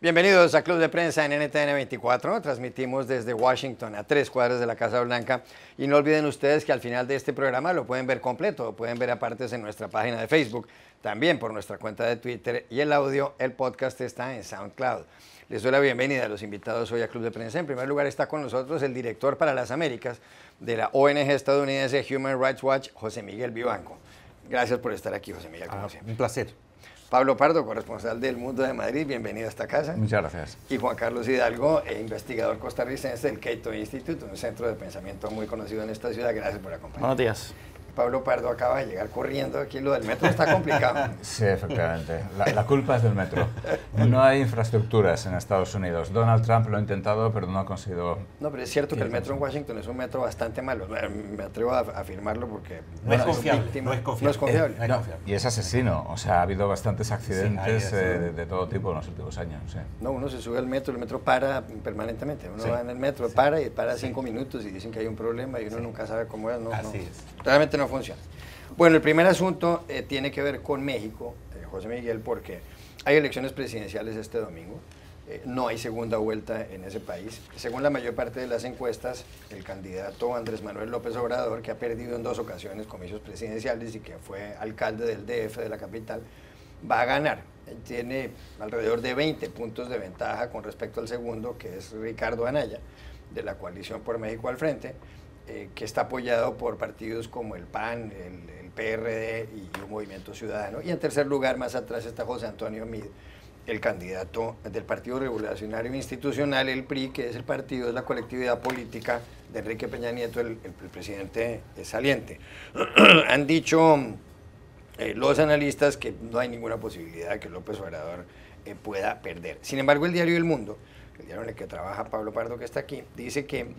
Bienvenidos a Club de Prensa en NTN 24. Transmitimos desde Washington, a 3 cuadras de la Casa Blanca. Y no olviden ustedes que al final de este programa lo pueden ver completo, lo pueden ver aparte en nuestra página de Facebook, también por nuestra cuenta de Twitter, y el audio, el podcast está en SoundCloud. Les doy la bienvenida a los invitados hoy a Club de Prensa. En primer lugar está con nosotros el director para las Américas de la ONG estadounidense Human Rights Watch, José Miguel Vivanco. Gracias por estar aquí, José Miguel, como siempre. Un placer. Pablo Pardo, corresponsal del Mundo de Madrid, bienvenido a esta casa. Muchas gracias. Y Juan Carlos Hidalgo, investigador costarricense del Cato Institute, un centro de pensamiento muy conocido en esta ciudad. Gracias por acompañarnos. Buenos días. Pablo Pardo acaba de llegar corriendo aquí, lo del metro está complicado. Sí, efectivamente. La culpa es del metro. No hay infraestructuras en Estados Unidos. Donald Trump lo ha intentado, pero no ha conseguido... No, pero es cierto que el metro en Washington es un metro bastante malo. Me atrevo a afirmarlo porque... No es confiable. No es confiable. Y es asesino. O sea, ha habido bastantes accidentes de todo tipo en los últimos años. Sí. No, uno se sube al metro, el metro para permanentemente. Uno va en el metro, para 5 minutos y dicen que hay un problema y uno nunca sabe cómo es. Así es. Realmente no funciona. Bueno, el primer asunto tiene que ver con México, José Miguel, porque hay elecciones presidenciales este domingo. No hay segunda vuelta en ese país. Según la mayor parte de las encuestas, el candidato Andrés Manuel López Obrador, que ha perdido en 2 ocasiones comicios presidenciales y que fue alcalde del DF, de la capital, va a ganar. Tiene alrededor de 20 puntos de ventaja con respecto al segundo, que es Ricardo Anaya, de la coalición por México al Frente, que está apoyado por partidos como el PAN, el PRD y un Movimiento Ciudadano. Y en tercer lugar, más atrás, está José Antonio Meade, el candidato del Partido Revolucionario Institucional, el PRI, que es el partido, es la colectividad política de Enrique Peña Nieto, el presidente saliente. Han dicho los analistas que no hay ninguna posibilidad de que López Obrador pueda perder. Sin embargo, el diario El Mundo, el diario en el que trabaja Pablo Pardo, que está aquí, dice que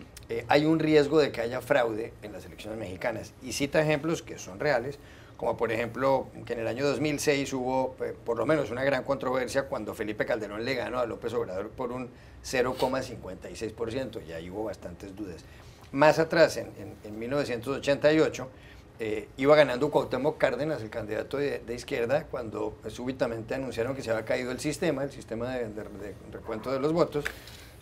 hay un riesgo de que haya fraude en las elecciones mexicanas y cita ejemplos que son reales, como por ejemplo que en el año 2006 hubo por lo menos una gran controversia cuando Felipe Calderón le ganó a López Obrador por un 0,56%, y ahí hubo bastantes dudas. Más atrás, en 1988, iba ganando Cuauhtémoc Cárdenas, el candidato de izquierda, cuando súbitamente anunciaron que se había caído el sistema de recuento de los votos,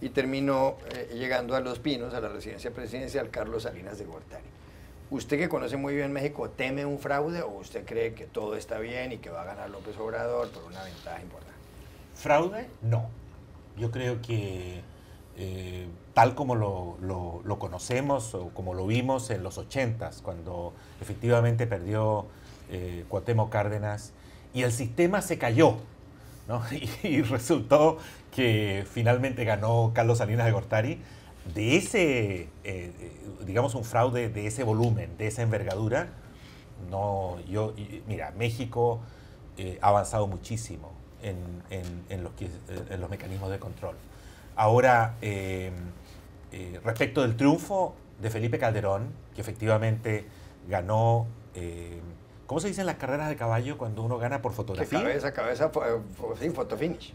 y terminó llegando a Los Pinos, a la residencia presidencial, Carlos Salinas de Gortari. Usted, que conoce muy bien México, ¿teme un fraude o usted cree que todo está bien y que va a ganar López Obrador por una ventaja importante? ¿Fraude? No. Yo creo que tal como lo conocemos o como lo vimos en los 80s, cuando efectivamente perdió Cuauhtémoc Cárdenas y el sistema se cayó, ¿no? Y resultó que finalmente ganó Carlos Salinas de Gortari. De ese, digamos, un fraude de ese volumen, de esa envergadura, no, mira, México ha avanzado muchísimo en los mecanismos de control. Ahora, respecto del triunfo de Felipe Calderón, que efectivamente ganó, ¿cómo se dice en las carreras de caballo cuando uno gana por fotografía? Cabeza, sí, fotofinish.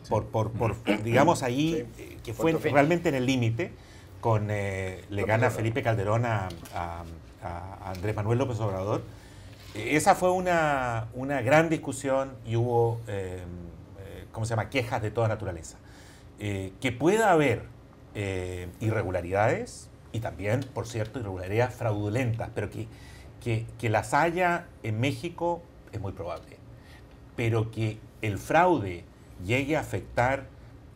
Digamos ahí, sí, que fue realmente en el límite, le gana Felipe Calderón a Andrés Manuel López Obrador. Esa fue una gran discusión y hubo, ¿cómo se llama?, quejas de toda naturaleza. Que pueda haber irregularidades, y también, por cierto, irregularidades fraudulentas, pero que las haya en México es muy probable. Pero que el fraude llegue a afectar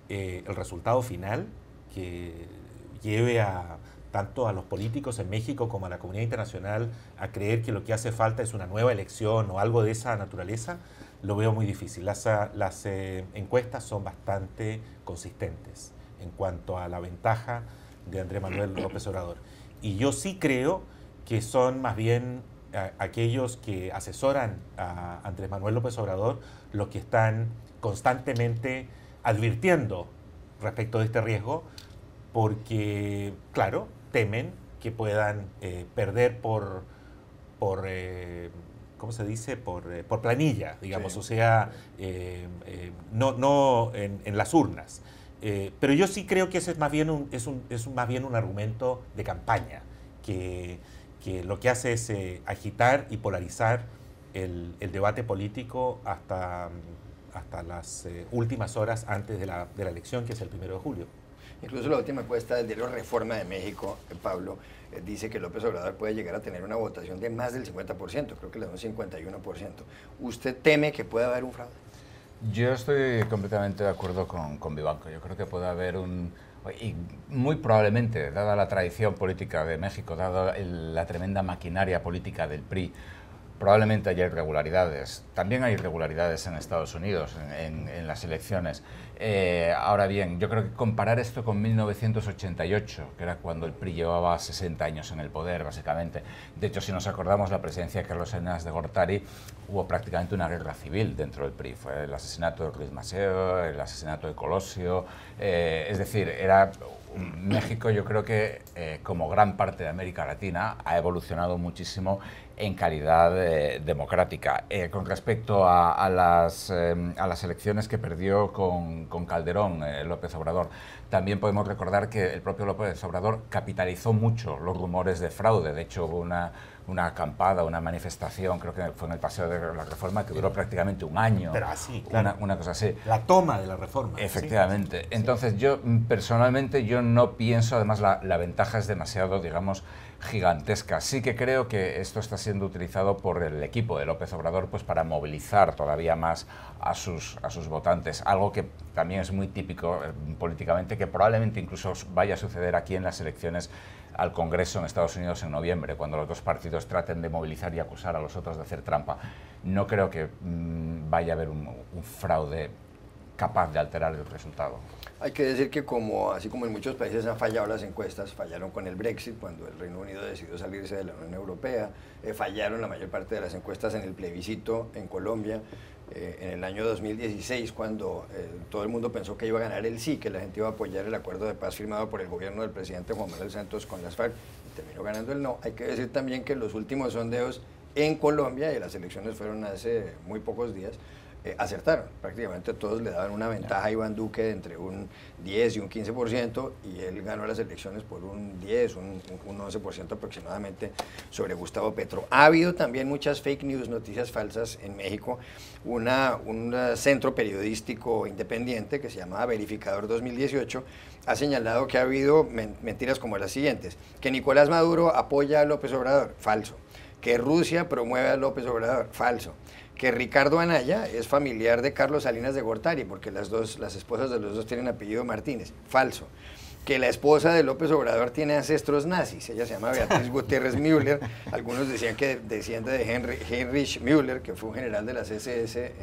el resultado final, que lleve tanto a los políticos en México como a la comunidad internacional a creer que lo que hace falta es una nueva elección o algo de esa naturaleza, lo veo muy difícil. Las encuestas son bastante consistentes en cuanto a la ventaja de Andrés Manuel López Obrador. Y yo sí creo que son más bien aquellos que asesoran a Andrés Manuel López Obrador los que están constantemente advirtiendo respecto de este riesgo, porque, claro, temen que puedan perder por ¿cómo se dice?, por planilla, digamos, sí. O sea, no en las urnas. Pero yo sí creo que ese es más bien más bien un argumento de campaña, que lo que hace es agitar y polarizar el debate político hasta las últimas horas antes de la elección, que es el 1 de julio. Incluso la última encuesta del diario Reforma de México, Pablo, dice que López Obrador puede llegar a tener una votación de más del 50%, creo que le da un 51%. ¿Usted teme que pueda haber un fraude? Yo estoy completamente de acuerdo con Vivanco. Yo creo que puede haber y muy probablemente, dada la tradición política de México, dada la tremenda maquinaria política del PRI, probablemente haya irregularidades. También hay irregularidades en Estados Unidos, en las elecciones. Ahora bien, yo creo que comparar esto con 1988, que era cuando el PRI llevaba 60 años en el poder, básicamente. De hecho, si nos acordamos, la presidencia de Carlos Salinas de Gortari, hubo prácticamente una guerra civil dentro del PRI. Fue el asesinato de Ruiz Maceo, el asesinato de Colosio. Es decir, era... México, yo creo que, como gran parte de América Latina, ha evolucionado muchísimo en calidad democrática. Con respecto a las elecciones que perdió con Calderón, López Obrador, también podemos recordar que el propio López Obrador capitalizó mucho los rumores de fraude. De hecho, hubo una acampada, una manifestación, creo que fue en el Paseo de la Reforma, que duró prácticamente un año. Pero así, claro. Una cosa así. La toma de la Reforma. Efectivamente. Sí. Entonces, yo personalmente no pienso, además la ventaja es demasiado, digamos, gigantesca. Sí que creo que esto está siendo utilizado por el equipo de López Obrador pues para movilizar todavía más a sus votantes, algo que también es muy típico políticamente, que probablemente incluso vaya a suceder aquí en las elecciones al Congreso en Estados Unidos en noviembre, cuando los dos partidos traten de movilizar y acusar a los otros de hacer trampa. No creo que vaya a haber un fraude capaz de alterar el resultado. Hay que decir que así como en muchos países han fallado las encuestas, fallaron con el Brexit cuando el Reino Unido decidió salirse de la Unión Europea, fallaron la mayor parte de las encuestas en el plebiscito en Colombia, en el año 2016 cuando todo el mundo pensó que iba a ganar el sí, que la gente iba a apoyar el acuerdo de paz firmado por el gobierno del presidente Juan Manuel Santos con las FARC, y terminó ganando el no. Hay que decir también que los últimos sondeos en Colombia, y las elecciones fueron hace muy pocos días, acertaron. Prácticamente todos le daban una ventaja a Iván Duque de entre un 10 y un 15%, y él ganó las elecciones por un 10, un 11% aproximadamente sobre Gustavo Petro. Ha habido también muchas fake news, noticias falsas en México. Un centro periodístico independiente que se llamaba Verificador 2018 ha señalado que ha habido mentiras como las siguientes: que Nicolás Maduro apoya a López Obrador, falso; que Rusia promueve a López Obrador, falso; que Ricardo Anaya es familiar de Carlos Salinas de Gortari, porque las esposas de los dos tienen apellido Martínez, falso; que la esposa de López Obrador tiene ancestros nazis, ella se llama Beatriz Gutiérrez Müller, algunos decían que desciende de Heinrich Müller, que fue un general de las SS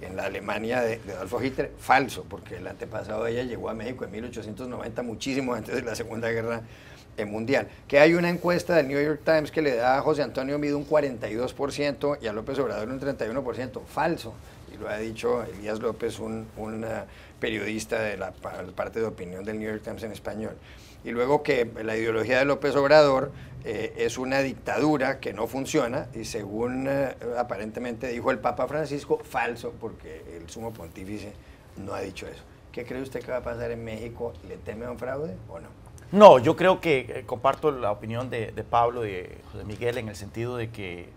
en la Alemania de Adolfo Hitler, falso, porque el antepasado de ella llegó a México en 1890, muchísimo antes de la Segunda Guerra Mundial. Que hay una encuesta del New York Times que le da a José Antonio Meade un 42% y a López Obrador un 31%, falso, y lo ha dicho Elías López, un periodista de la parte de opinión del New York Times en español. Y luego que la ideología de López Obrador es una dictadura que no funciona, y según aparentemente dijo el Papa Francisco, falso, porque el sumo pontífice no ha dicho eso. ¿Qué cree usted que va a pasar en México? ¿Le teme a un fraude o no? No, yo creo que comparto la opinión de Pablo y de José Miguel, en el sentido de que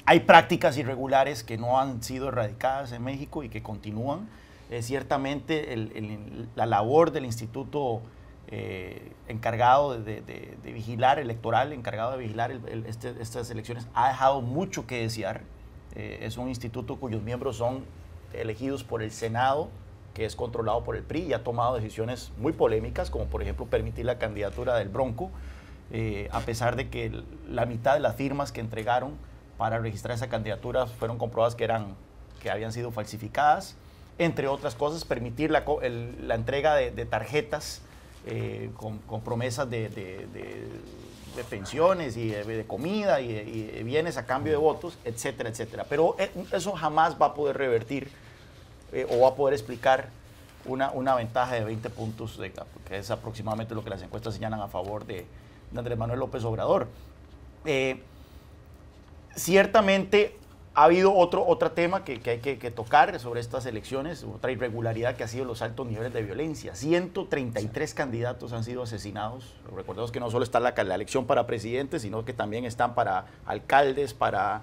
hay prácticas irregulares que no han sido erradicadas en México y que continúan. Ciertamente la labor del instituto encargado de vigilar electoral, encargado de vigilar estas elecciones, ha dejado mucho que desear. Es un instituto cuyos miembros son elegidos por el Senado, que es controlado por el PRI, y ha tomado decisiones muy polémicas, como por ejemplo permitir la candidatura del Bronco, a pesar de que la mitad de las firmas que entregaron para registrar esa candidatura fueron comprobadas que habían sido falsificadas. Entre otras cosas, permitir la entrega de tarjetas con promesas de pensiones y de comida y de bienes a cambio de votos, etcétera, etcétera. Pero eso jamás va a poder revertir o va a poder explicar una ventaja de 20 puntos, que es aproximadamente lo que las encuestas señalan a favor de Andrés Manuel López Obrador. Ciertamente ha habido otro tema que hay que tocar sobre estas elecciones, otra irregularidad que ha sido los altos niveles de violencia. 133 candidatos han sido asesinados. Recordemos que no solo está la elección para presidente, sino que también están para alcaldes, para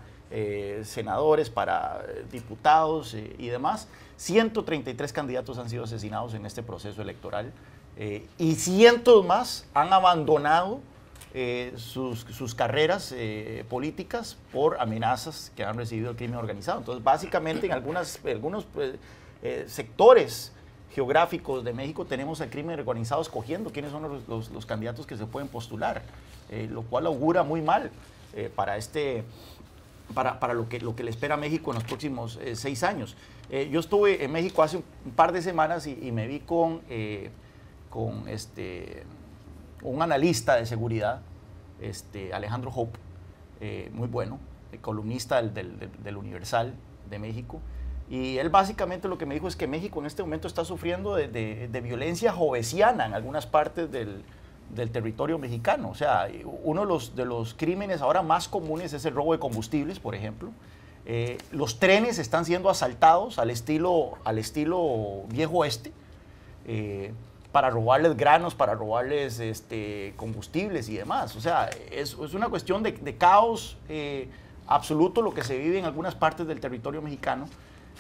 senadores, para diputados y demás. 133 candidatos han sido asesinados en este proceso electoral y cientos más han abandonado sus carreras políticas por amenazas que han recibido el crimen organizado. Entonces, básicamente, en algunos sectores geográficos de México tenemos al crimen organizado escogiendo quiénes son los candidatos que se pueden postular, lo cual augura muy mal para lo que le espera a México en los próximos 6 años. Yo estuve en México hace un par de semanas y me vi con un analista de seguridad, Alejandro Hope, muy bueno, columnista del Universal de México. Y él básicamente lo que me dijo es que México en este momento está sufriendo de violencia jovesiana en algunas partes del territorio mexicano. O sea, uno de los crímenes ahora más comunes es el robo de combustibles, por ejemplo. Los trenes están siendo asaltados al estilo viejo oeste, para robarles granos, para robarles combustibles y demás. O sea, es una cuestión de caos absoluto lo que se vive en algunas partes del territorio mexicano,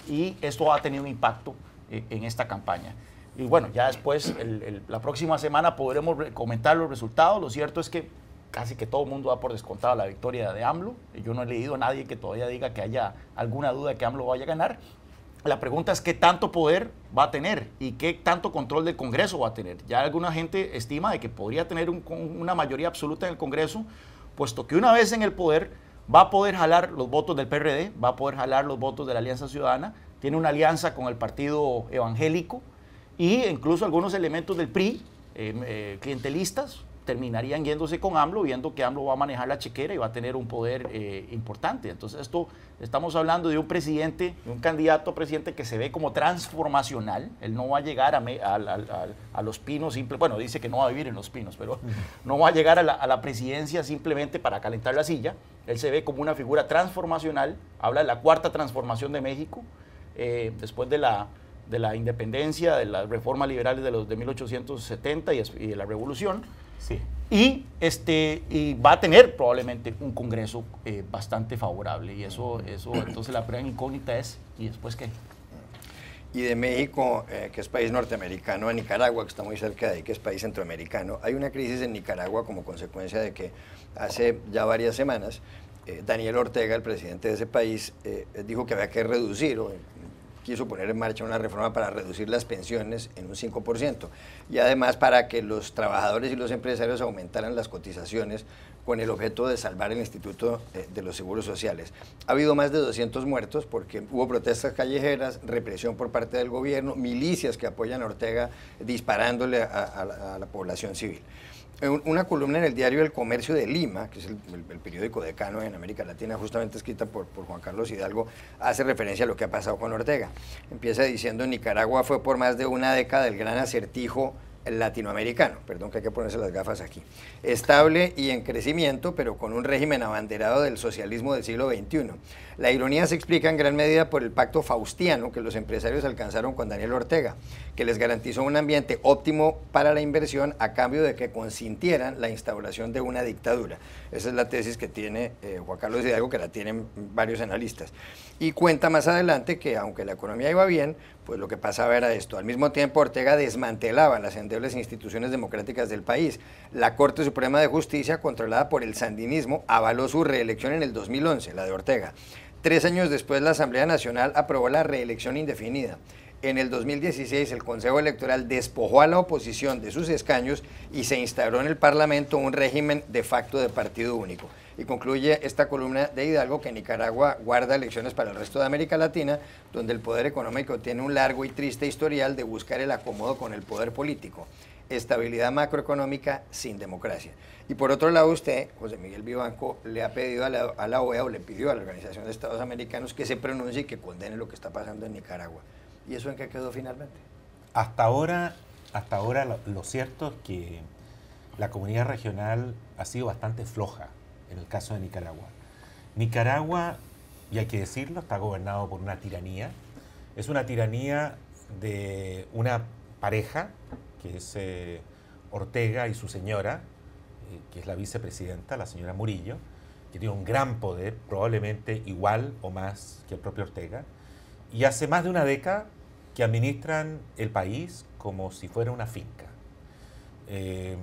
y esto ha tenido un impacto en esta campaña. Y bueno, ya después, la próxima semana podremos comentar los resultados. Lo cierto es que casi que todo el mundo da por descontado la victoria de AMLO. Yo no he leído a nadie que todavía diga que haya alguna duda de que AMLO vaya a ganar. La pregunta es qué tanto poder va a tener y qué tanto control del Congreso va a tener. Ya alguna gente estima de que podría tener una mayoría absoluta en el Congreso, puesto que una vez en el poder va a poder jalar los votos del PRD, va a poder jalar los votos de la Alianza Ciudadana, tiene una alianza con el Partido Evangélico, y incluso algunos elementos del PRI, clientelistas, terminarían yéndose con AMLO, viendo que AMLO va a manejar la chequera y va a tener un poder importante. Entonces, estamos hablando de un presidente, de un candidato a presidente que se ve como transformacional. Él no va a llegar a Los Pinos, bueno, dice que no va a vivir en Los Pinos, pero no va a llegar a la presidencia simplemente para calentar la silla. Él se ve como una figura transformacional, habla de la cuarta transformación de México, después de la independencia, de las reformas liberales de 1870 y de la revolución. Sí. Y va a tener probablemente un Congreso bastante favorable, y eso entonces la gran incógnita es, ¿y después qué? Y de México, que es país norteamericano, a Nicaragua, que está muy cerca de ahí, que es país centroamericano. Hay una crisis en Nicaragua como consecuencia de que hace ya varias semanas Daniel Ortega, el presidente de ese país, dijo que había que reducir, quiso poner en marcha una reforma para reducir las pensiones en un 5%, y además para que los trabajadores y los empresarios aumentaran las cotizaciones con el objeto de salvar el Instituto de los Seguros Sociales. Ha habido más de 200 muertos porque hubo protestas callejeras, represión por parte del gobierno, milicias que apoyan a Ortega disparándole a la población civil. Una columna en el diario El Comercio de Lima, que es el periódico decano en América Latina, justamente escrita por Juan Carlos Hidalgo, hace referencia a lo que ha pasado con Ortega. Empieza diciendo: Nicaragua fue por más de una década el gran acertijo latinoamericano, perdón que hay que ponerse las gafas aquí, estable y en crecimiento, pero con un régimen abanderado del socialismo del siglo XXI. La ironía se explica en gran medida por el pacto faustiano que los empresarios alcanzaron con Daniel Ortega, que les garantizó un ambiente óptimo para la inversión a cambio de que consintieran la instauración de una dictadura. Esa es la tesis que tiene Juan Carlos Hidalgo, que la tienen varios analistas. Y cuenta más adelante que aunque la economía iba bien, pues lo que pasaba era esto. Al mismo tiempo, Ortega desmantelaba las endebles instituciones democráticas del país. La Corte Suprema de Justicia, controlada por el sandinismo, avaló su reelección en el 2011, la de Ortega. 3 años después, la Asamblea Nacional aprobó la reelección indefinida. En el 2016, el Consejo Electoral despojó a la oposición de sus escaños y se instauró en el Parlamento un régimen de facto de partido único. Y concluye esta columna de Hidalgo que Nicaragua guarda lecciones para el resto de América Latina, donde el poder económico tiene un largo y triste historial de buscar el acomodo con el poder político. Estabilidad macroeconómica sin democracia. Y por otro lado, usted, José Miguel Vivanco, le ha pedido a la OEA, o le pidió a la Organización de Estados Americanos, que se pronuncie y que condene lo que está pasando en Nicaragua. ¿Y eso en qué quedó finalmente? Hasta ahora lo cierto es que la comunidad regional ha sido bastante floja en el caso de Nicaragua. Nicaragua, y hay que decirlo, está gobernado por una tiranía. Es una tiranía de una pareja, que es Ortega y su señora, que es la vicepresidenta, la señora Murillo, que tiene un gran poder, probablemente igual o más que el propio Ortega, y hace más de una década que administran el país como si fuera una finca.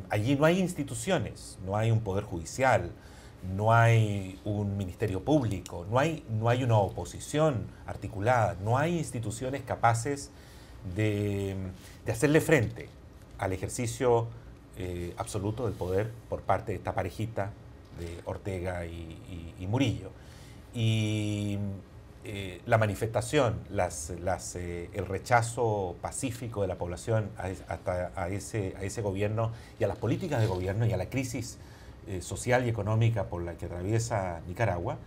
Allí no hay instituciones, no hay un poder judicial, no hay un ministerio público, no hay una oposición articulada, no hay instituciones capaces de hacerle frente al ejercicio absoluto del poder por parte de esta parejita de Ortega y Murillo. Y la manifestación, el rechazo pacífico de la población a ese gobierno y a las políticas de gobierno y a la crisis social y económica por la que atraviesa Nicaragua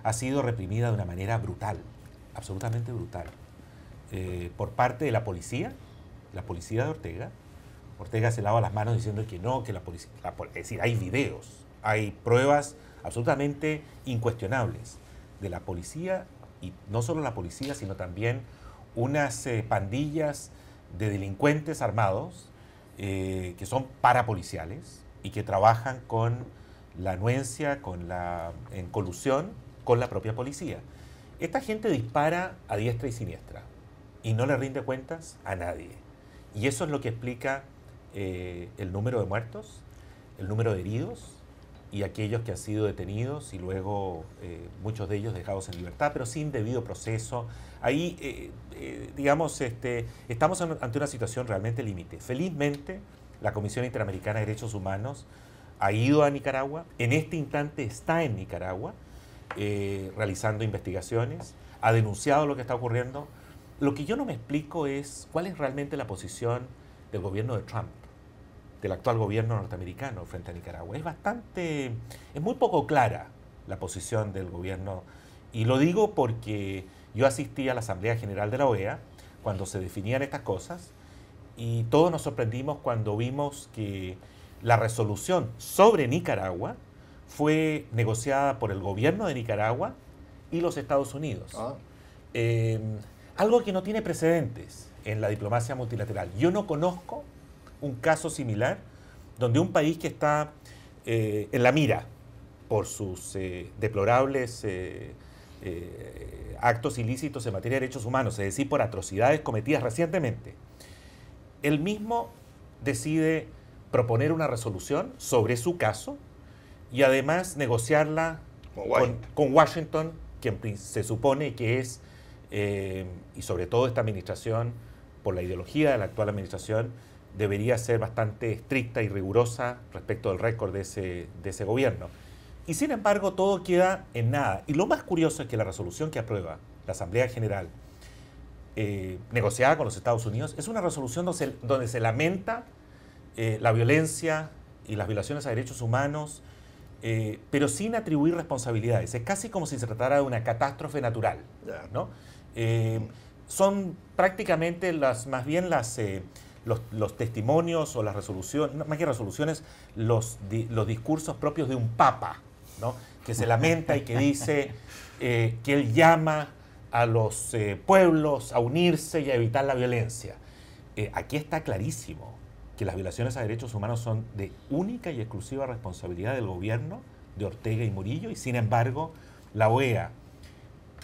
ha sido reprimida de una manera brutal, absolutamente brutal, por parte de la policía de Ortega. Ortega se lava las manos diciendo que no, que la policía... es decir, hay videos, hay pruebas absolutamente incuestionables de la policía, y no solo la policía, sino también unas pandillas de delincuentes armados que son parapoliciales y que trabajan con la anuencia, en colusión con la propia policía. Esta gente dispara a diestra y siniestra y no le rinde cuentas a nadie. Y eso es lo que explica el número de muertos, el número de heridos y aquellos que han sido detenidos y luego muchos de ellos dejados en libertad, pero sin debido proceso. Ahí, digamos, estamos ante una situación realmente límite. Felizmente, la Comisión Interamericana de Derechos Humanos ha ido a Nicaragua, en este instante está en Nicaragua, realizando investigaciones, ha denunciado lo que está ocurriendo. Lo que yo no me explico es cuál es realmente la posición del gobierno de Trump, del actual gobierno norteamericano frente a Nicaragua. Es muy poco clara la posición del gobierno, y lo digo porque yo asistí a la Asamblea General de la OEA cuando se definían estas cosas, y todos nos sorprendimos cuando vimos que la resolución sobre Nicaragua fue negociada por el gobierno de Nicaragua y los Estados Unidos. Algo que no tiene precedentes en la diplomacia multilateral. Yo no conozco un caso similar donde un país que está en la mira por sus deplorables actos ilícitos en materia de derechos humanos, es decir, por atrocidades cometidas recientemente, él mismo decide proponer una resolución sobre su caso y además negociarla con Washington, quien se supone que es, y sobre todo esta administración, por la ideología de la actual administración, debería ser bastante estricta y rigurosa respecto del récord de ese gobierno. Y sin embargo, todo queda en nada. Y lo más curioso es que la resolución que aprueba la Asamblea General, negociada con los Estados Unidos, es una resolución donde se lamenta la violencia y las violaciones a derechos humanos, pero sin atribuir responsabilidades. Es casi como si se tratara de una catástrofe natural, ¿no? Son prácticamente los testimonios o las resoluciones, más que resoluciones, los discursos propios de un papa, ¿no? Que se lamenta y que dice que él llama a los pueblos a unirse y a evitar la violencia. Aquí está clarísimo que las violaciones a derechos humanos son de única y exclusiva responsabilidad del gobierno de Ortega y Murillo, y sin embargo la OEA,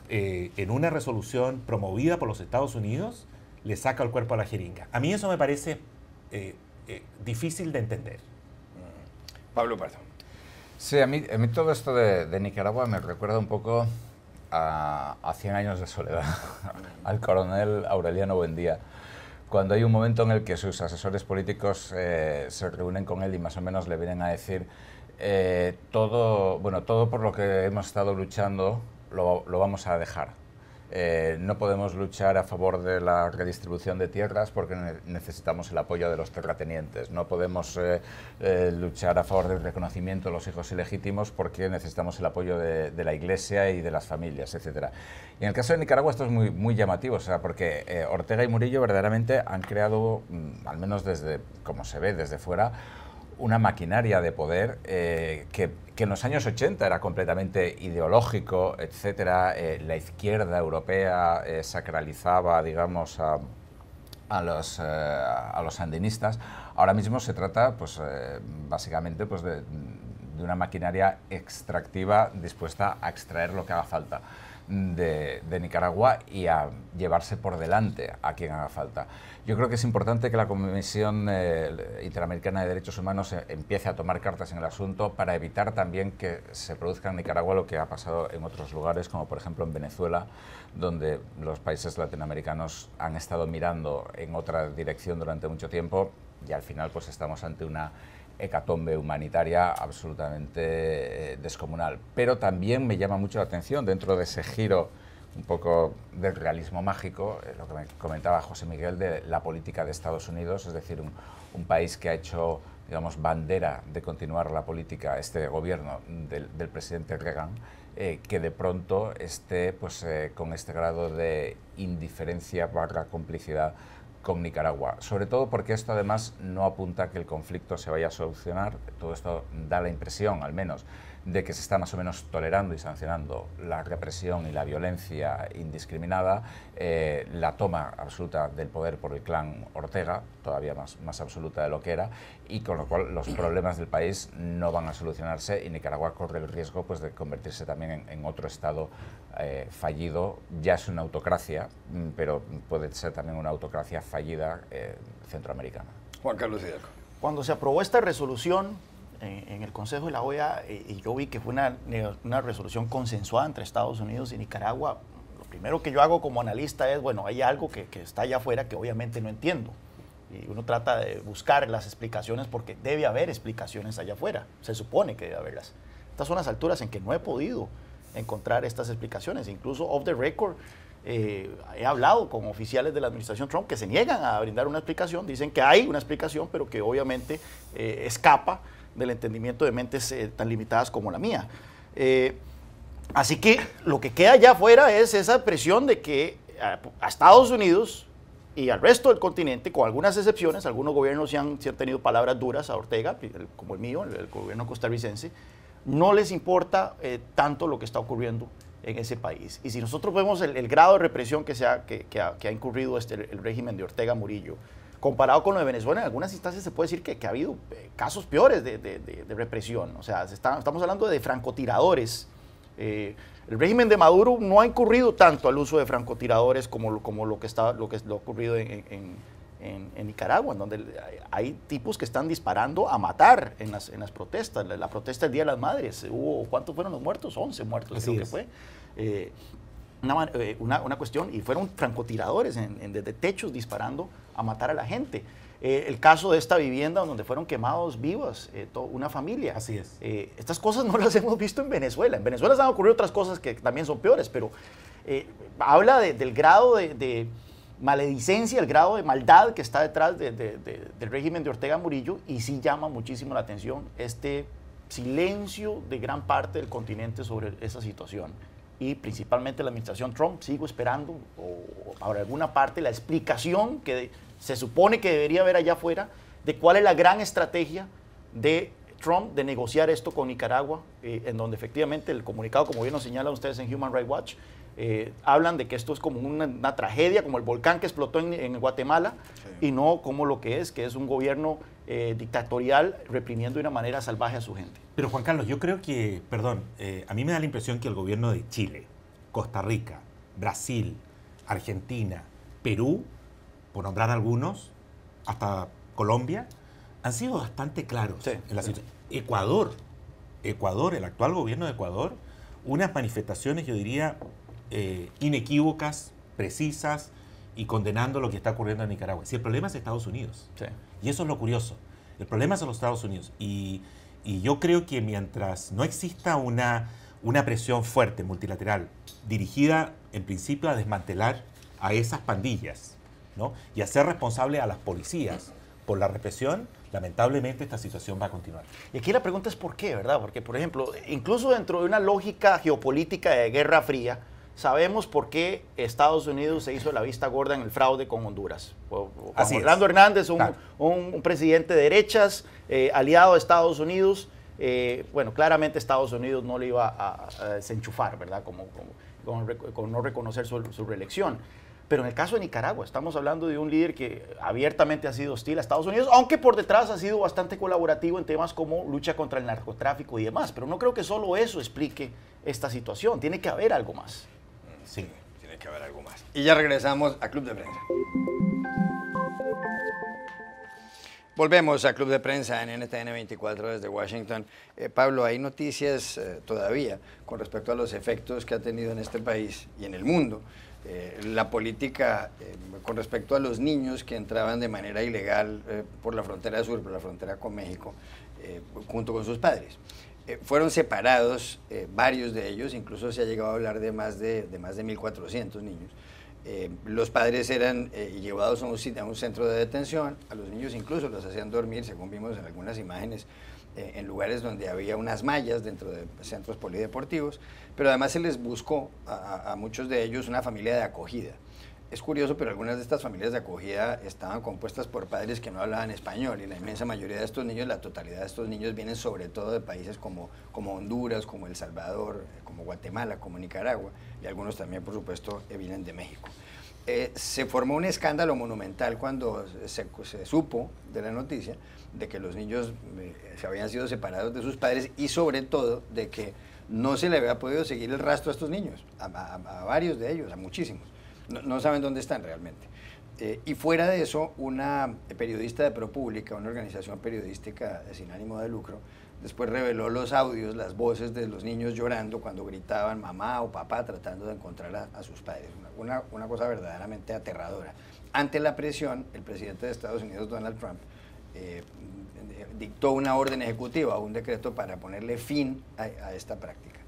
en una resolución promovida por los Estados Unidos, le saca el cuerpo a la jeringa. A mí eso me parece difícil de entender. Pablo Pardo. Sí, a mí todo esto de Nicaragua me recuerda un poco a 100 años de soledad, al coronel Aureliano Buendía, cuando hay un momento en el que sus asesores políticos se reúnen con él y más o menos le vienen a decir todo por lo que hemos estado luchando lo vamos a dejar. No podemos luchar a favor de la redistribución de tierras porque necesitamos el apoyo de los terratenientes. No podemos luchar a favor del reconocimiento de los hijos ilegítimos porque necesitamos el apoyo de la Iglesia y de las familias, etc. Y en el caso de Nicaragua esto es muy, muy llamativo, o sea, porque Ortega y Murillo verdaderamente han creado, al menos como se ve desde fuera, una maquinaria de poder que en los años 80 era completamente ideológico, etcétera. La izquierda europea sacralizaba, digamos, a los sandinistas. Ahora mismo se trata, pues, básicamente, pues, de de una maquinaria extractiva dispuesta a extraer lo que haga falta de Nicaragua y a llevarse por delante a quien haga falta. Yo creo que es importante que la Comisión Interamericana de Derechos Humanos empiece a tomar cartas en el asunto para evitar también que se produzca en Nicaragua lo que ha pasado en otros lugares, como por ejemplo en Venezuela, donde los países latinoamericanos han estado mirando en otra dirección durante mucho tiempo y al final pues estamos ante una hecatombe humanitaria absolutamente descomunal. Pero también me llama mucho la atención, dentro de ese giro un poco del realismo mágico, lo que me comentaba José Miguel de la política de Estados Unidos, es decir, un país que ha hecho, digamos, bandera de continuar la política, este gobierno del presidente Reagan, que de pronto esté pues, con este grado de indiferencia barra complicidad con Nicaragua, sobre todo porque esto además no apunta a que el conflicto se vaya a solucionar. Todo esto da la impresión, al menos, de que se está más o menos tolerando y sancionando la represión y la violencia indiscriminada, la toma absoluta del poder por el clan Ortega, todavía más absoluta de lo que era, y con lo cual los problemas del país no van a solucionarse y Nicaragua corre el riesgo pues, de convertirse también en otro estado fallido. Ya es una autocracia, pero puede ser también una autocracia fallida centroamericana. Juan Carlos Hidalgo. Cuando se aprobó esta resolución en el Consejo de la OEA, y yo vi que fue una resolución consensuada entre Estados Unidos y Nicaragua, lo primero que yo hago como analista es, bueno, hay algo que está allá afuera que obviamente no entiendo. Y uno trata de buscar las explicaciones porque debe haber explicaciones allá afuera. Se supone que debe haberlas. Estas son las alturas en que no he podido encontrar estas explicaciones. Incluso off the record, he hablado con oficiales de la administración Trump que se niegan a brindar una explicación. Dicen que hay una explicación, pero que obviamente escapa del entendimiento de mentes tan limitadas como la mía. Así que lo que queda allá afuera es esa presión de que a Estados Unidos y al resto del continente, con algunas excepciones, algunos gobiernos sí han tenido palabras duras a Ortega, como el mío, el gobierno costarricense, no les importa tanto lo que está ocurriendo en ese país. Y si nosotros vemos el grado de represión que ha incurrido el régimen de Ortega Murillo, comparado con lo de Venezuela, en algunas instancias se puede decir que ha habido casos peores de represión. O sea, estamos hablando de francotiradores. El régimen de Maduro no ha incurrido tanto al uso de francotiradores como lo que ha ocurrido en Nicaragua, en donde hay tipos que están disparando a matar en las protestas. La protesta del Día de las Madres, ¿cuántos fueron los muertos? 11 muertos, Así creo es. que fue. Una cuestión, y fueron francotiradores desde techos disparando a matar a la gente. El caso de esta vivienda donde fueron quemados vivos una familia. Así es. Estas cosas no las hemos visto en Venezuela. En Venezuela se han ocurrido otras cosas que también son peores, pero habla del grado de maledicencia, el grado de maldad que está detrás del régimen de Ortega Murillo, y sí llama muchísimo la atención este silencio de gran parte del continente sobre esa situación. Y principalmente la administración Trump, sigo esperando, o por alguna parte, la explicación que se supone que debería haber allá afuera de cuál es la gran estrategia de Trump de negociar esto con Nicaragua, en donde efectivamente el comunicado, como bien nos señalan ustedes en Human Rights Watch, hablan de que esto es como una tragedia, como el volcán que explotó en Guatemala, sí, y no como lo que es un gobierno dictatorial reprimiendo de una manera salvaje a su gente. Pero Juan Carlos, yo creo que, perdón, a mí me da la impresión que el gobierno de Chile, Costa Rica, Brasil, Argentina, Perú, por nombrar algunos, hasta Colombia, han sido bastante claros, sí, en la situación. Ecuador, el actual gobierno de Ecuador, unas manifestaciones, yo diría, inequívocas, precisas, y condenando lo que está ocurriendo en Nicaragua. Si el problema es Estados Unidos, sí, y eso es lo curioso, el problema es los Estados Unidos, y yo creo que mientras no exista una presión fuerte, multilateral, dirigida en principio a desmantelar a esas pandillas, ¿no?, y hacer responsable a las policías por la represión, lamentablemente esta situación va a continuar. Y aquí la pregunta es ¿por qué?, ¿verdad? Porque, por ejemplo, incluso dentro de una lógica geopolítica de Guerra Fría, sabemos por qué Estados Unidos se hizo la vista gorda en el fraude con Honduras. Orlando Hernández, un presidente de derechas, aliado de Estados Unidos, bueno, claramente Estados Unidos no le iba a desenchufar, ¿verdad?, con no reconocer su reelección. Pero en el caso de Nicaragua, estamos hablando de un líder que abiertamente ha sido hostil a Estados Unidos, aunque por detrás ha sido bastante colaborativo en temas como lucha contra el narcotráfico y demás. Pero no creo que solo eso explique esta situación. Tiene que haber algo más. Sí, tiene que haber algo más. Y ya regresamos a Club de Prensa. Volvemos a Club de Prensa en NTN 24 desde Washington. Pablo, hay noticias todavía con respecto a los efectos que ha tenido en este país y en el mundo la política con respecto a los niños que entraban de manera ilegal por la frontera sur, por la frontera con México, junto con sus padres. Fueron separados varios de ellos, incluso se ha llegado a hablar de más de 1.400 niños. Los padres eran llevados a un centro de detención, a los niños incluso los hacían dormir, según vimos en algunas imágenes, en lugares donde había unas mallas dentro de centros polideportivos, pero además se les buscó a muchos de ellos una familia de acogida. Es curioso, pero algunas de estas familias de acogida estaban compuestas por padres que no hablaban español, y la inmensa mayoría de estos niños, la totalidad de estos niños, vienen sobre todo de países como Honduras, como El Salvador, como Guatemala, como Nicaragua, y algunos también, por supuesto, vienen de México. Se formó un escándalo monumental cuando se supo de la noticia de que los niños se habían sido separados de sus padres, y sobre todo de que no se le había podido seguir el rastro a estos niños, a varios de ellos, a muchísimos. No saben dónde están realmente. Y fuera de eso, una periodista de ProPublica, una organización periodística sin ánimo de lucro, después reveló los audios, las voces de los niños llorando cuando gritaban mamá o papá tratando de encontrar a sus padres. Una cosa verdaderamente aterradora. Ante la presión, el presidente de Estados Unidos, Donald Trump, dictó una orden ejecutiva, un decreto para ponerle fin a esta práctica.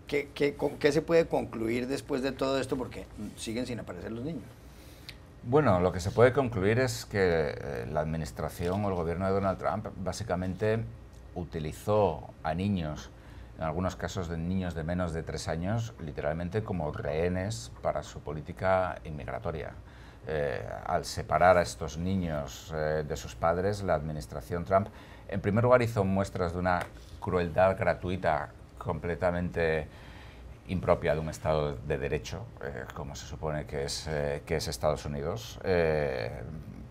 ¿Qué se puede concluir después de todo esto? Porque siguen sin aparecer los niños. Bueno, lo que se puede concluir es que la administración o el gobierno de Donald Trump básicamente utilizó a niños, en algunos casos de niños de menos de 3 años, literalmente como rehenes para su política inmigratoria. Al separar a estos niños de sus padres, la administración Trump, en primer lugar, hizo muestras de una crueldad gratuita completamente impropia de un Estado de Derecho, como se supone que es Estados Unidos,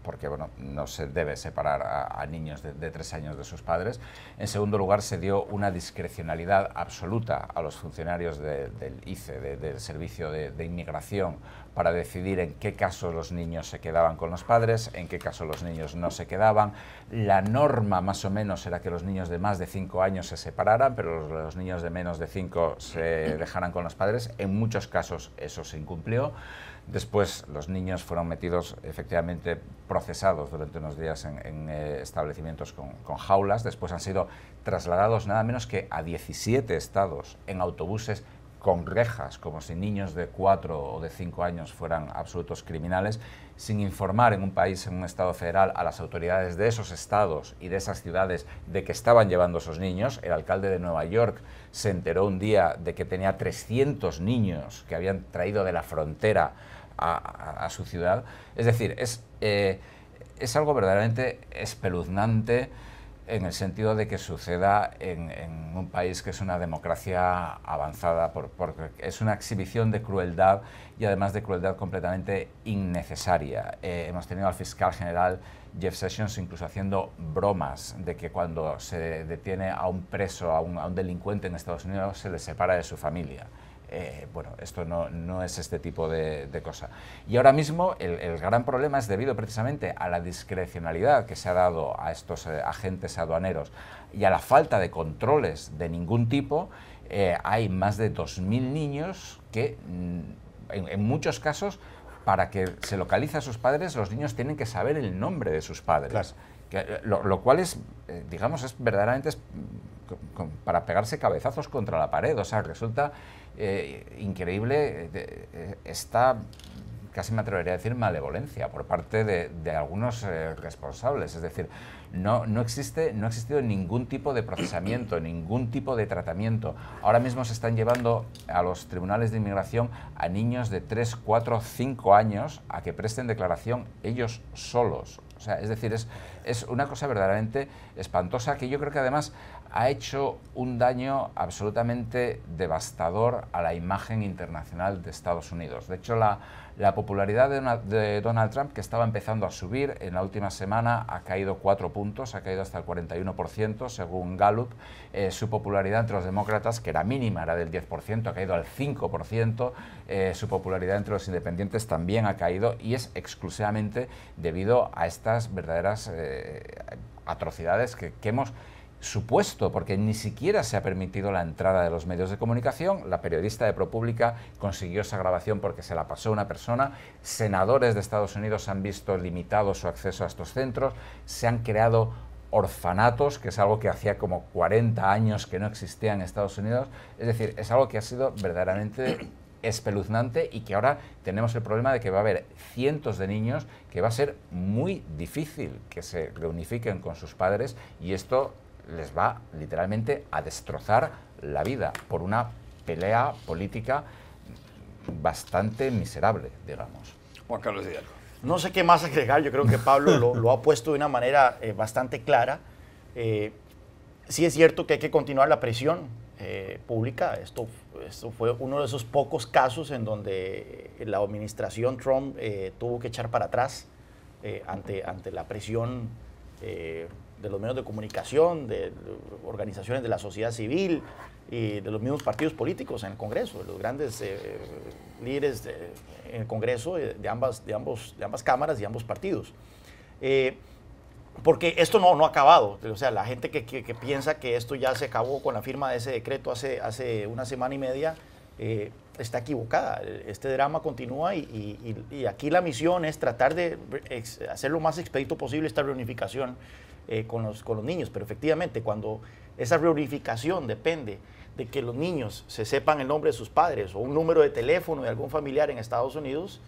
porque bueno, no se debe separar a niños de 3 años de sus padres. En segundo lugar, se dio una discrecionalidad absoluta a los funcionarios del ICE, del Servicio de Inmigración, para decidir en qué caso los niños se quedaban con los padres, en qué caso los niños no se quedaban. La norma más o menos era que los niños de más de 5 años se separaran, pero los niños de menos de 5 se dejaran con los padres. En muchos casos eso se incumplió. Después los niños fueron metidos, efectivamente procesados durante unos días en establecimientos con jaulas. Después han sido trasladados nada menos que a 17 estados en autobuses con rejas, como si niños de 4 o de 5 años fueran absolutos criminales, sin informar en un país, en un estado federal, a las autoridades de esos estados y de esas ciudades de que estaban llevando esos niños. El alcalde de Nueva York se enteró un día de que tenía 300 niños que habían traído de la frontera a su ciudad. Es decir, es algo verdaderamente espeluznante, en el sentido de que suceda en un país que es una democracia avanzada, porque es una exhibición de crueldad, y además de crueldad completamente innecesaria. Hemos tenido al fiscal general Jeff Sessions incluso haciendo bromas de que cuando se detiene a un preso, a un delincuente en Estados Unidos, se le separa de su familia. Bueno, esto no es este tipo de cosa. Y ahora mismo el gran problema es debido precisamente a la discrecionalidad que se ha dado a estos agentes aduaneros y a la falta de controles de ningún tipo. Hay más de 2.000 niños que, en muchos casos, para que se localice a sus padres, los niños tienen que saber el nombre de sus padres. Claro. Lo cual es, digamos, es verdaderamente para pegarse cabezazos contra la pared. O sea, resulta increíble esta, casi me atrevería a decir, malevolencia por parte de algunos responsables. Es decir, no ha existido ningún tipo de procesamiento, ningún tipo de tratamiento. Ahora mismo se están llevando a los tribunales de inmigración a niños de 3, 4, 5 años a que presten declaración ellos solos. O sea, es decir, es una cosa verdaderamente espantosa, que yo creo que además ha hecho un daño absolutamente devastador a la imagen internacional de Estados Unidos. De hecho, la popularidad de Donald Trump, que estaba empezando a subir, en la última semana ha caído 4 puntos, ha caído hasta el 41%, según Gallup. Su popularidad entre los demócratas, que era mínima, era del 10%, ha caído al 5%. Su popularidad entre los independientes también ha caído, y es exclusivamente debido a estas verdaderas atrocidades que hemos supuesto, porque ni siquiera se ha permitido la entrada de los medios de comunicación. La periodista de ProPublica consiguió esa grabación porque se la pasó una persona. Senadores de Estados Unidos han visto limitado su acceso a estos centros. Se han creado orfanatos, que es algo que hacía como 40 años que no existía en Estados Unidos. Es decir, es algo que ha sido verdaderamente espeluznante, y que ahora tenemos el problema de que va a haber cientos de niños que va a ser muy difícil que se reunifiquen con sus padres, y esto les va literalmente a destrozar la vida por una pelea política bastante miserable, digamos. Juan Carlos Hidalgo. No sé qué más agregar, yo creo que Pablo lo ha puesto de una manera bastante clara. Sí es cierto que hay que continuar la presión pública. Esto fue uno de esos pocos casos en donde la administración Trump tuvo que echar para atrás ante la presión de los medios de comunicación, de organizaciones de la sociedad civil y de los mismos partidos políticos en el Congreso, de los grandes líderes en el Congreso de ambas cámaras y ambos partidos. Porque esto no ha acabado. O sea, la gente que piensa que esto ya se acabó con la firma de ese decreto hace una semana y media, está equivocada. Este drama continúa, y aquí la misión es tratar de hacer lo más expedito posible esta reunificación con los niños. Pero efectivamente, cuando esa reunificación depende de que los niños se sepan el nombre de sus padres o un número de teléfono de algún familiar en Estados Unidos,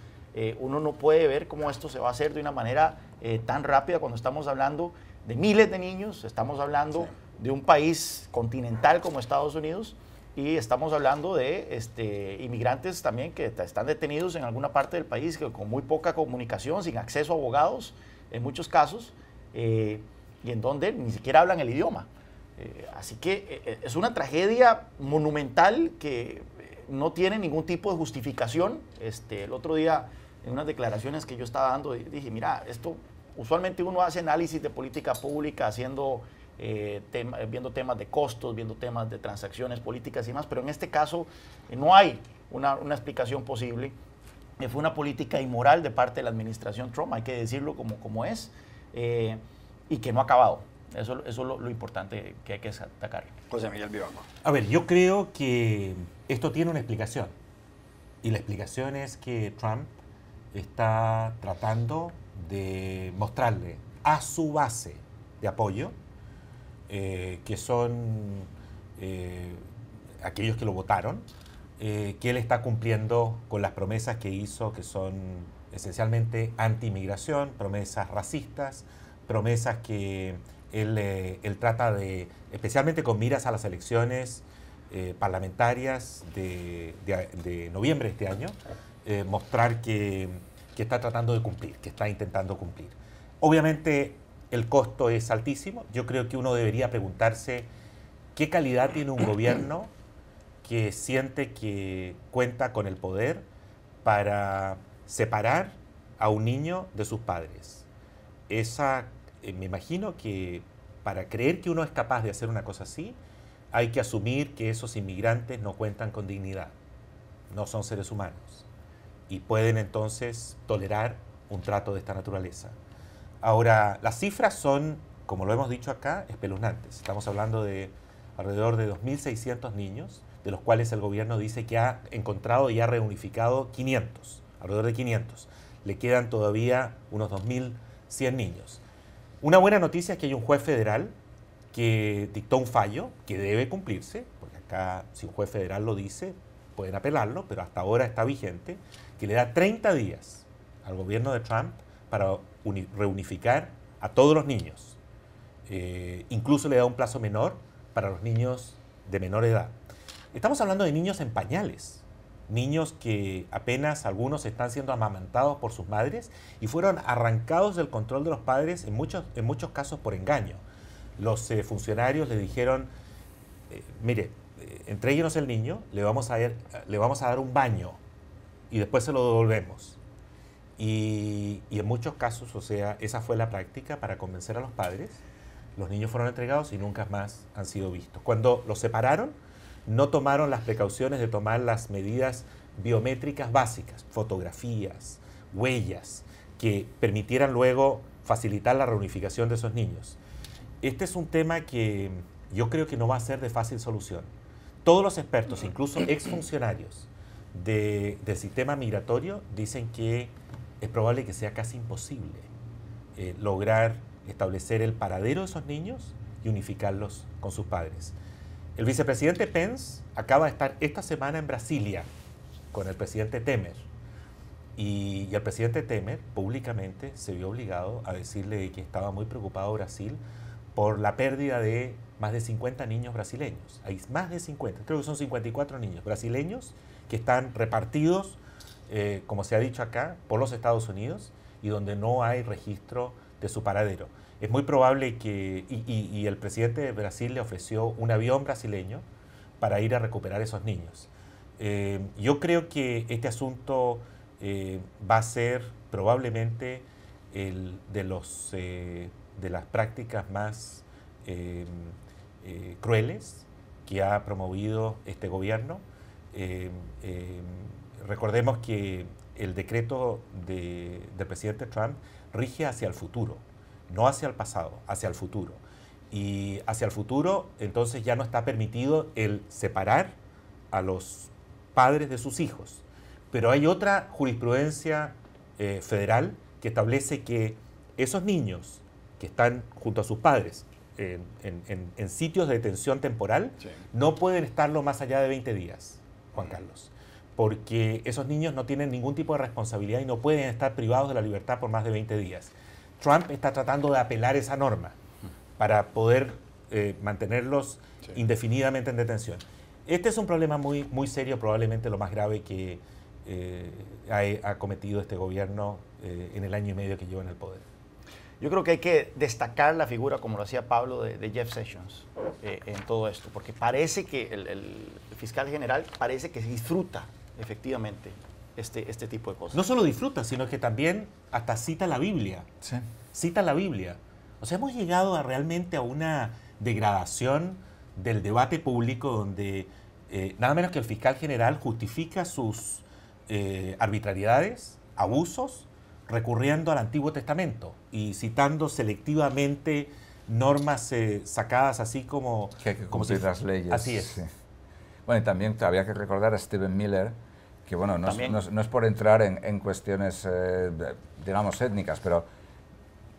uno no puede ver cómo esto se va a hacer de una manera tan rápida cuando estamos hablando de miles de niños. Estamos hablando de un país continental como Estados Unidos, y estamos hablando de inmigrantes también que están detenidos en alguna parte del país, que con muy poca comunicación, sin acceso a abogados en muchos casos, y en donde ni siquiera hablan el idioma. Así que es una tragedia monumental que no tiene ningún tipo de justificación. El otro día, en unas declaraciones que yo estaba dando, dije, mira, esto usualmente uno hace análisis de política pública viendo temas de costos, viendo temas de transacciones políticas y demás, pero en este caso no hay una explicación posible. Fue una política inmoral de parte de la administración Trump, hay que decirlo como es, y que no ha acabado. Eso es lo importante que hay que destacar. José Miguel Vivanco. A ver, yo creo que esto tiene una explicación. Y la explicación es que Trump está tratando de mostrarle a su base de apoyo, que son aquellos que lo votaron, que él está cumpliendo con las promesas que hizo, que son esencialmente anti-inmigración, promesas racistas, promesas que él trata de, especialmente con miras a las elecciones parlamentarias de noviembre de este año, mostrar que está tratando de cumplir, que está intentando cumplir. Obviamente el costo es altísimo. Yo creo que uno debería preguntarse qué calidad tiene un gobierno que siente que cuenta con el poder para separar a un niño de sus padres. Me imagino que para creer que uno es capaz de hacer una cosa así, hay que asumir que esos inmigrantes no cuentan con dignidad, no son seres humanos, y pueden entonces tolerar un trato de esta naturaleza. Ahora, las cifras son, como lo hemos dicho acá, espeluznantes. Estamos hablando de alrededor de 2.600 niños, de los cuales el gobierno dice que ha encontrado y ha reunificado 500, alrededor de 500. Le quedan todavía unos 2.100 niños. Una buena noticia es que hay un juez federal que dictó un fallo que debe cumplirse, porque acá si un juez federal lo dice, pueden apelarlo, pero hasta ahora está vigente, que le da 30 días al gobierno de Trump para reunificar a todos los niños. Incluso le da un plazo menor para los niños de menor edad. Estamos hablando de niños en pañales, niños que apenas algunos están siendo amamantados por sus madres y fueron arrancados del control de los padres en muchos casos por engaño. los funcionarios le dijeron, mire, entréguenos el niño, le vamos a dar un baño y después se lo devolvemos. Y en muchos casos, o sea, esa fue la práctica para convencer a los padres. Los niños fueron entregados y nunca más han sido vistos. Cuando los separaron, no tomaron las precauciones de tomar las medidas biométricas básicas, fotografías, huellas, que permitieran luego facilitar la reunificación de esos niños. Este es un tema que yo creo que no va a ser de fácil solución. Todos los expertos, incluso exfuncionarios del sistema migratorio, dicen que es probable que sea casi imposible lograr establecer el paradero de esos niños y unificarlos con sus padres. El vicepresidente Pence acaba de estar esta semana en Brasilia con el presidente Temer. Y el presidente Temer públicamente se vio obligado a decirle que estaba muy preocupado Brasil por la pérdida de más de 50 niños brasileños. Hay más de 50, creo que son 54 niños brasileños que están repartidos, como se ha dicho acá, por los Estados Unidos y donde no hay registro de su paradero. Es muy probable que, y el presidente de Brasil le ofreció un avión brasileño para ir a recuperar esos niños. Yo creo que este asunto va a ser probablemente de las prácticas más crueles que ha promovido este gobierno. Recordemos que el decreto del presidente Trump rige hacia el futuro, no hacia el pasado, hacia el futuro. Y hacia el futuro, entonces ya no está permitido el separar a los padres de sus hijos. Pero hay otra jurisprudencia federal que establece que esos niños que están junto a sus padres en sitios de detención temporal, sí, no pueden estarlo más allá de 20 días, Juan Carlos, porque esos niños no tienen ningún tipo de responsabilidad y no pueden estar privados de la libertad por más de 20 días. Trump está tratando de apelar esa norma para poder mantenerlos, sí, indefinidamente en detención. Este es un problema muy, muy serio, probablemente lo más grave que ha cometido este gobierno en el año y medio que lleva en el poder. Yo creo que hay que destacar la figura, como lo hacía Pablo, de Jeff Sessions en todo esto, porque parece que el fiscal general parece que disfruta efectivamente este tipo de cosas. No solo disfruta, sino que también hasta cita la Biblia. Sí. Cita la Biblia. O sea, hemos llegado realmente a una degradación del debate público donde nada menos que el fiscal general justifica sus arbitrariedades, abusos, recurriendo al Antiguo Testamento y citando selectivamente normas sacadas así como... Que hay que cumplir las leyes. Así es. Sí. Bueno, y también había que recordar a Stephen Miller, que bueno, no es por entrar en cuestiones, digamos, étnicas, pero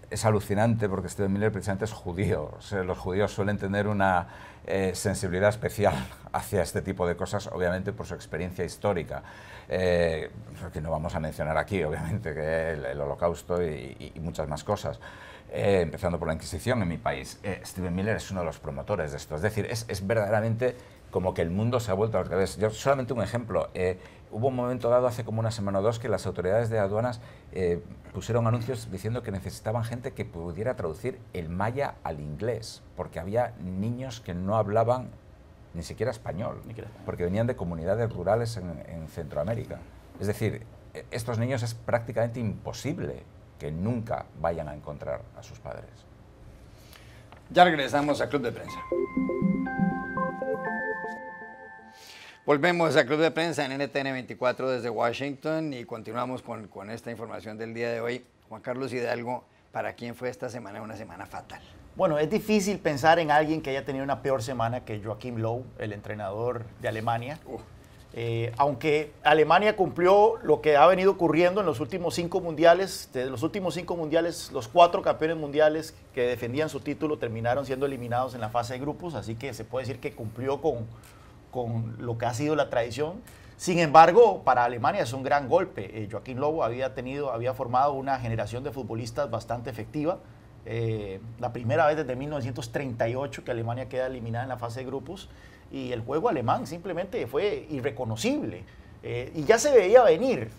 es alucinante porque Stephen Miller precisamente es judío. O sea, los judíos suelen tener una sensibilidad especial hacia este tipo de cosas, obviamente por su experiencia histórica, que no vamos a mencionar aquí, obviamente, que el Holocausto y muchas más cosas. Empezando por la Inquisición en mi país. Stephen Miller es uno de los promotores de esto. Es decir, es verdaderamente como que el mundo se ha vuelto al revés. Yo solamente un ejemplo. Hubo un momento dado, hace como una semana o dos, que las autoridades de aduanas pusieron anuncios diciendo que necesitaban gente que pudiera traducir el maya al inglés, porque había niños que no hablaban ni siquiera español, porque venían de comunidades rurales en Centroamérica. Es decir, estos niños es prácticamente imposible que nunca vayan a encontrar a sus padres. Ya regresamos a Club de Prensa. Volvemos a Club de Prensa en NTN 24 desde Washington y continuamos con esta información del día de hoy. Juan Carlos Hidalgo, ¿para quién fue esta semana una semana fatal? Bueno, es difícil pensar en alguien que haya tenido una peor semana que Joachim Löw, el entrenador de Alemania. Aunque Alemania cumplió lo que ha venido ocurriendo en los últimos 5 mundiales, de los últimos 5 mundiales, los 4 campeones mundiales que defendían su título terminaron siendo eliminados en la fase de grupos, así que se puede decir que cumplió con lo que ha sido la tradición. Sin embargo, para Alemania es un gran golpe. Joachim Löw había formado una generación de futbolistas bastante efectiva. La primera vez desde 1938 que Alemania queda eliminada en la fase de grupos, y el juego alemán simplemente fue irreconocible. Y ya se veía venir.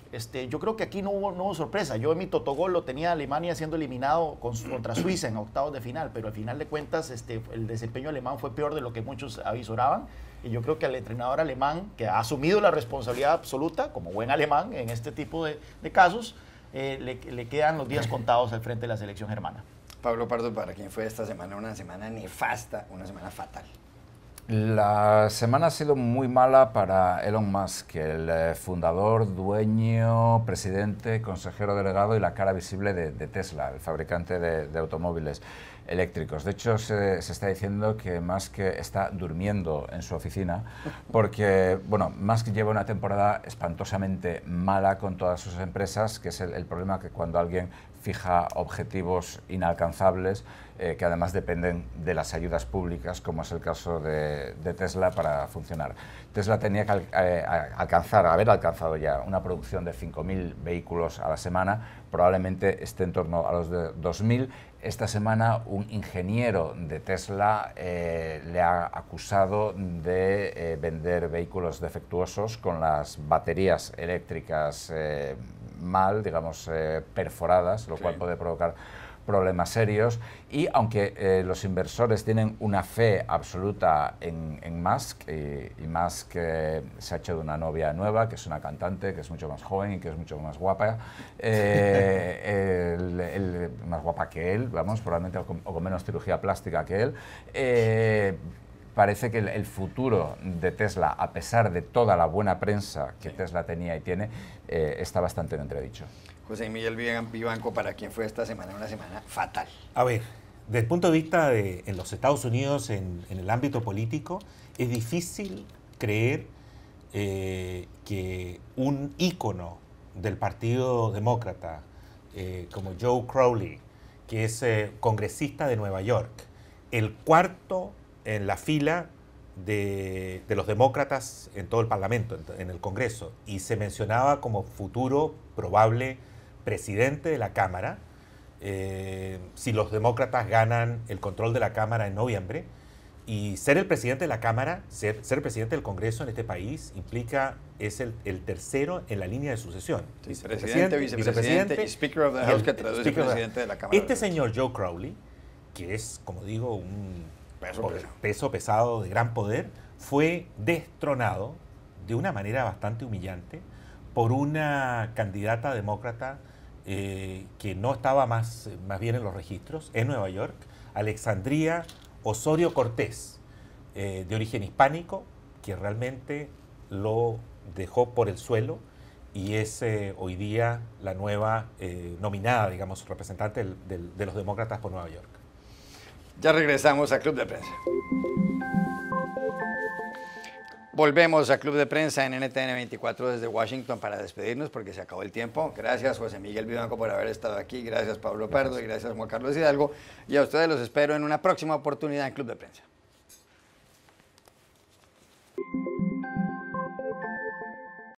Yo creo que aquí no hubo sorpresa. Yo en mi totogol lo tenía Alemania siendo eliminado contra Suiza en octavos de final, pero al final de cuentas el desempeño alemán fue peor de lo que muchos avisoraban. Y yo creo que al entrenador alemán, que ha asumido la responsabilidad absoluta, como buen alemán en este tipo de casos, le quedan los días contados al frente de la selección germana. Pablo Pardo, ¿para quién fue esta semana una semana nefasta, una semana fatal? La semana ha sido muy mala para Elon Musk, el fundador, dueño, presidente, consejero delegado y la cara visible de Tesla, el fabricante de automóviles eléctricos. De hecho, se está diciendo que Musk está durmiendo en su oficina porque, bueno, Musk lleva una temporada espantosamente mala con todas sus empresas, que es el problema que cuando alguien fija objetivos inalcanzables, que además dependen de las ayudas públicas, como es el caso de Tesla, para funcionar. Tesla tenía que haber alcanzado ya una producción de 5.000 vehículos a la semana, probablemente esté en torno a los de 2.000. Esta semana un ingeniero de Tesla le ha acusado de vender vehículos defectuosos con las baterías eléctricas mal, digamos, perforadas, lo cual puede provocar problemas serios. Y aunque los inversores tienen una fe absoluta en Musk, y Musk se ha hecho de una novia nueva, que es una cantante, que es mucho más joven y que es mucho más guapa, más guapa que él, vamos, probablemente o con menos cirugía plástica que él, parece que el futuro de Tesla, a pesar de toda la buena prensa que Tesla tenía y tiene, está bastante en entredicho. José Miguel Vivanco, ¿para quién fue esta semana una semana fatal? A ver, desde el punto de vista de en los Estados Unidos, en el ámbito político, es difícil creer que un ícono del Partido Demócrata, como Joe Crowley, que es congresista de Nueva York, el cuarto en la fila de los demócratas en todo el Parlamento, en el Congreso, y se mencionaba como futuro probable presidente de la Cámara, si los demócratas ganan el control de la Cámara en noviembre. Y ser el presidente de la Cámara, ser presidente del Congreso en este país, es el tercero en la línea de sucesión. Sí, presidente, vicepresidente y Speaker of the House, que traduce presidente de la Cámara. Este señor Joe Crowley, que es, como digo, un peso pesado de gran poder, fue destronado de una manera bastante humillante por una candidata demócrata que no estaba más bien en los registros, en Nueva York, Alexandria Osorio Cortés, de origen hispánico, que realmente lo dejó por el suelo y es hoy día la nueva nominada, digamos, representante de los demócratas por Nueva York. Ya regresamos a Club de Prensa. Volvemos a Club de Prensa en NTN 24 desde Washington para despedirnos porque se acabó el tiempo. Gracias José Miguel Vivanco por haber estado aquí, gracias Pablo Pardo y gracias Juan Carlos Hidalgo. Y a ustedes los espero en una próxima oportunidad en Club de Prensa.